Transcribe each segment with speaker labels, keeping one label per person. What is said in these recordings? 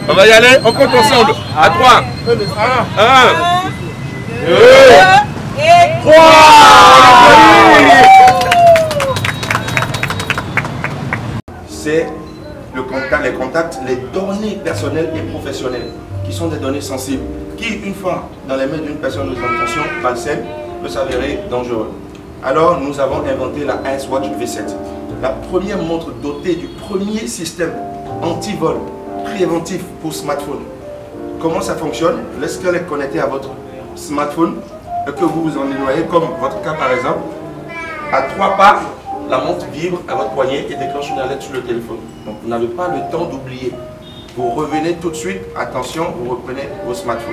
Speaker 1: On va y aller, on compte ensemble. À 3. 1, 2, 3. C'est les contacts, les données personnelles et professionnelles, qui sont des données sensibles, qui, une fois dans les mains d'une personne de intention malsaine, peut s'avérer dangereux. Alors, nous avons inventé la Ice Watch V7, la première montre dotée du premier système anti-vol préventif pour smartphone. Comment ça fonctionne? Lorsqu'elle est connectée à votre smartphone et que vous vous en éloignez, comme votre cas par exemple, à 3 pas, la montre vibre à votre poignet et déclenche une alerte sur le téléphone. Donc vous n'avez pas le temps d'oublier. Vous revenez tout de suite, attention, vous reprenez vos smartphones.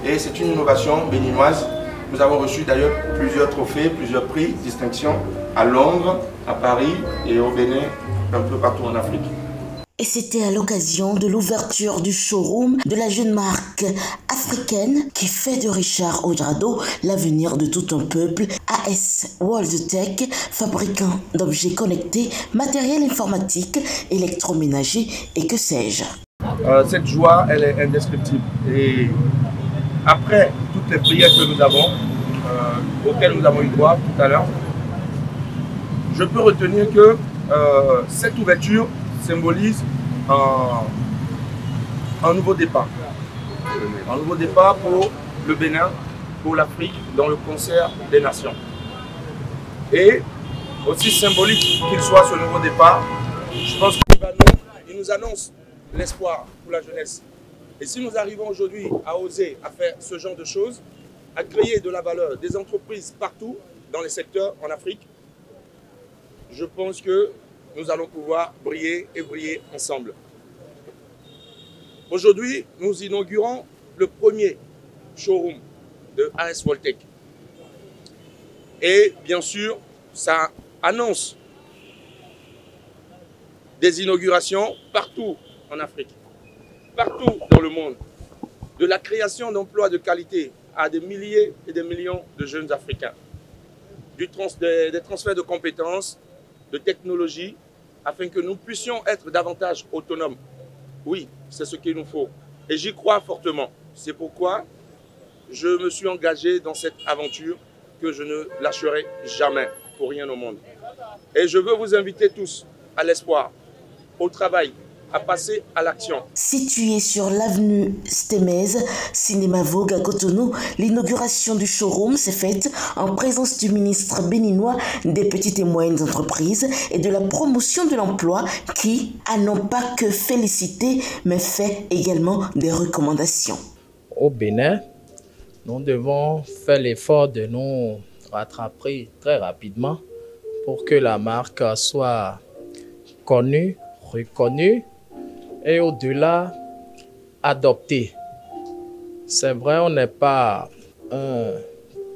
Speaker 1: Et c'est une innovation béninoise. Nous avons reçu d'ailleurs plusieurs trophées, plusieurs prix, distinctions à Londres, à Paris et au Bénin, un peu partout en Afrique.
Speaker 2: Et c'était à l'occasion de l'ouverture du showroom de la jeune marque africaine qui fait de Richard Odrado l'avenir de tout un peuple, AS World Tech, fabricant d'objets connectés, matériel informatique, électroménager et que sais-je.
Speaker 1: Cette joie, elle est indescriptible. Et après toutes les prières que nous avons, auxquelles nous avons eu droit tout à l'heure, je peux retenir que cette ouverture symbolise un nouveau départ. Un nouveau départ pour le Bénin, pour l'Afrique, dans le concert des nations. Et aussi symbolique qu'il soit ce nouveau départ, je pense qu'il nous annonce l'espoir pour la jeunesse. Et si nous arrivons aujourd'hui à oser, à faire ce genre de choses, à créer de la valeur, des entreprises partout dans les secteurs en Afrique, je pense que nous allons pouvoir briller et briller ensemble. Aujourd'hui, nous inaugurons le premier showroom de AS World Tech. Et bien sûr, ça annonce des inaugurations partout en Afrique, partout dans le monde, de la création d'emplois de qualité à des milliers et des millions de jeunes Africains, des transferts de compétences, de technologie, afin que nous puissions être davantage autonomes. Oui, c'est ce qu'il nous faut. Et j'y crois fortement. C'est pourquoi je me suis engagé dans cette aventure que je ne lâcherai jamais pour rien au monde. Et je veux vous inviter tous à l'espoir, au travail, à passer à l'action.
Speaker 2: Situé sur l'avenue Stémez, Cinéma Vogue à Cotonou, l'inauguration du showroom s'est faite en présence du ministre béninois des petites et moyennes entreprises et de la promotion de l'emploi qui a non pas que félicité, mais fait également des recommandations.
Speaker 3: Au Bénin, nous devons faire l'effort de nous rattraper très rapidement pour que la marque soit connue, reconnue et au-delà, adopté. C'est vrai, on n'est pas un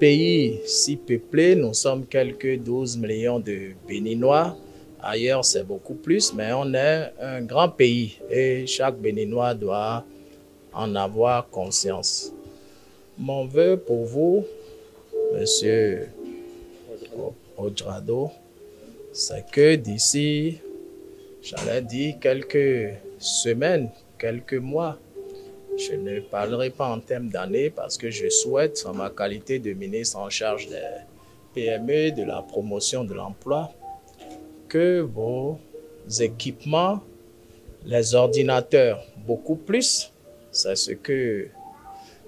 Speaker 3: pays si peuplé, nous sommes quelques 12 millions de Béninois. Ailleurs, c'est beaucoup plus, mais on est un grand pays et chaque Béninois doit en avoir conscience. Mon vœu pour vous, Monsieur Odrado, c'est que d'ici, j'allais dire quelques semaines, quelques mois. Je ne parlerai pas en termes d'années parce que je souhaite, en ma qualité de ministre en charge des PME, de la promotion de l'emploi, que vos équipements, les ordinateurs, beaucoup plus, c'est ce que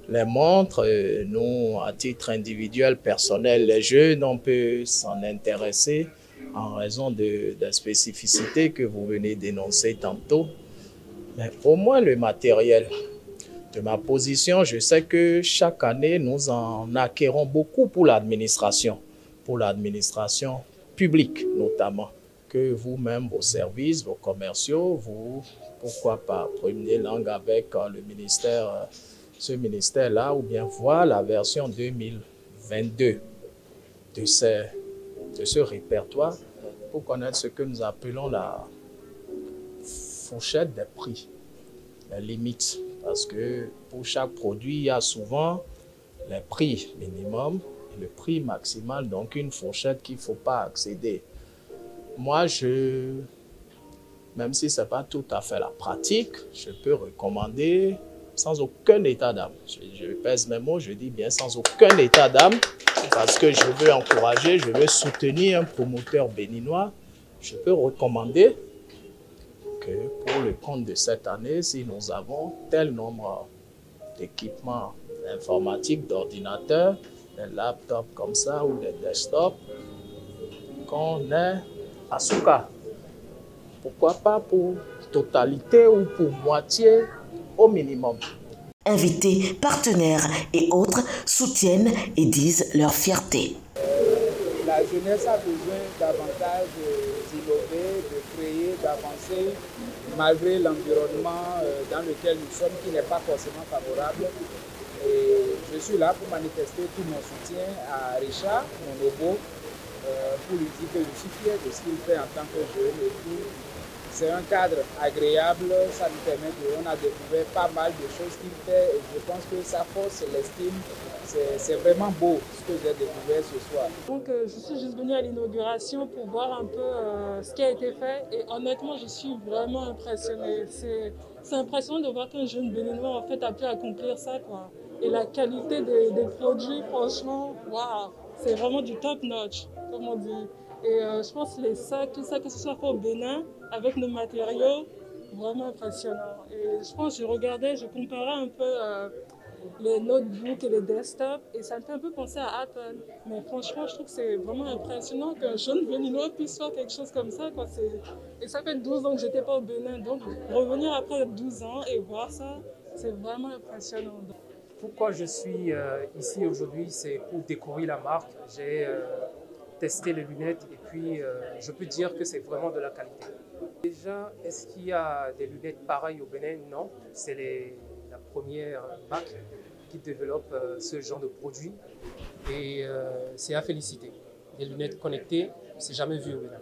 Speaker 3: les montres, nous, à titre individuel, personnel, les jeunes, on peut s'en intéresser en raison des spécificités que vous venez d'énoncer tantôt. Mais au moins le matériel. De ma position, je sais que chaque année, nous en acquérons beaucoup pour l'administration publique notamment, que vous-même, vos services, vos commerciaux, vous, pourquoi pas, premier langue avec le ministère, ce ministère-là, ou bien voir la version 2022 de ce répertoire pour connaître ce que nous appelons la fourchette des prix, les limites. Parce que pour chaque produit, il y a souvent les prix minimum et le prix maximal, donc une fourchette qu'il ne faut pas accéder. Moi, je même si ce n'est pas tout à fait la pratique, je peux recommander sans aucun état d'âme. Je pèse mes mots, je dis bien sans aucun état d'âme, parce que je veux encourager, je veux soutenir un promoteur béninois. Je peux recommander que pour le compte de cette année, si nous avons tel nombre d'équipements informatiques, d'ordinateurs, des laptops comme ça ou des desktops, qu'on ait Asuka. Pourquoi pas pour totalité ou pour moitié au minimum.
Speaker 2: Invités, partenaires et autres soutiennent et disent leur fierté.
Speaker 4: La jeunesse a besoin davantage d'innover, de créer, d'avancer, malgré l'environnement dans lequel nous sommes, qui n'est pas forcément favorable. Et je suis là pour manifester tout mon soutien à Richard, mon obo, pour lui dire que je suis fier de ce qu'il fait en tant que jeune et tout. C'est un cadre agréable, ça nous permet on a découvert pas mal de choses qu'il fait et je pense que sa force, l'estime, c'est vraiment beau ce que j'ai découvert ce soir.
Speaker 5: Donc je suis juste venue à l'inauguration pour voir un peu ce qui a été fait et honnêtement je suis vraiment impressionnée. C'est impressionnant de voir qu'un jeune béninois en fait a pu accomplir ça, quoi. Et la qualité des produits, franchement, waouh, c'est vraiment du top notch, comme on dit. Et je pense que les sacs, tout ça, que ce soit fait au Bénin, avec nos matériaux, vraiment impressionnant. Et je pense que je regardais, je comparais un peu les notebooks et les desktops, et ça me fait un peu penser à Apple. Mais franchement, je trouve que c'est vraiment impressionnant qu'un jeune béninois puisse faire quelque chose comme ça, quoi. Et ça fait 12 ans que je n'étais pas au Bénin, donc revenir après 12 ans et voir ça, c'est vraiment impressionnant.
Speaker 6: Pourquoi je suis ici aujourd'hui, c'est pour découvrir la marque. J'ai testé les lunettes et puis je peux dire que c'est vraiment de la qualité. Déjà, est-ce qu'il y a des lunettes pareilles au Bénin? Non, c'est la première marque qui développe ce genre de produit et c'est à féliciter. Des lunettes connectées, c'est jamais vu au Bénin.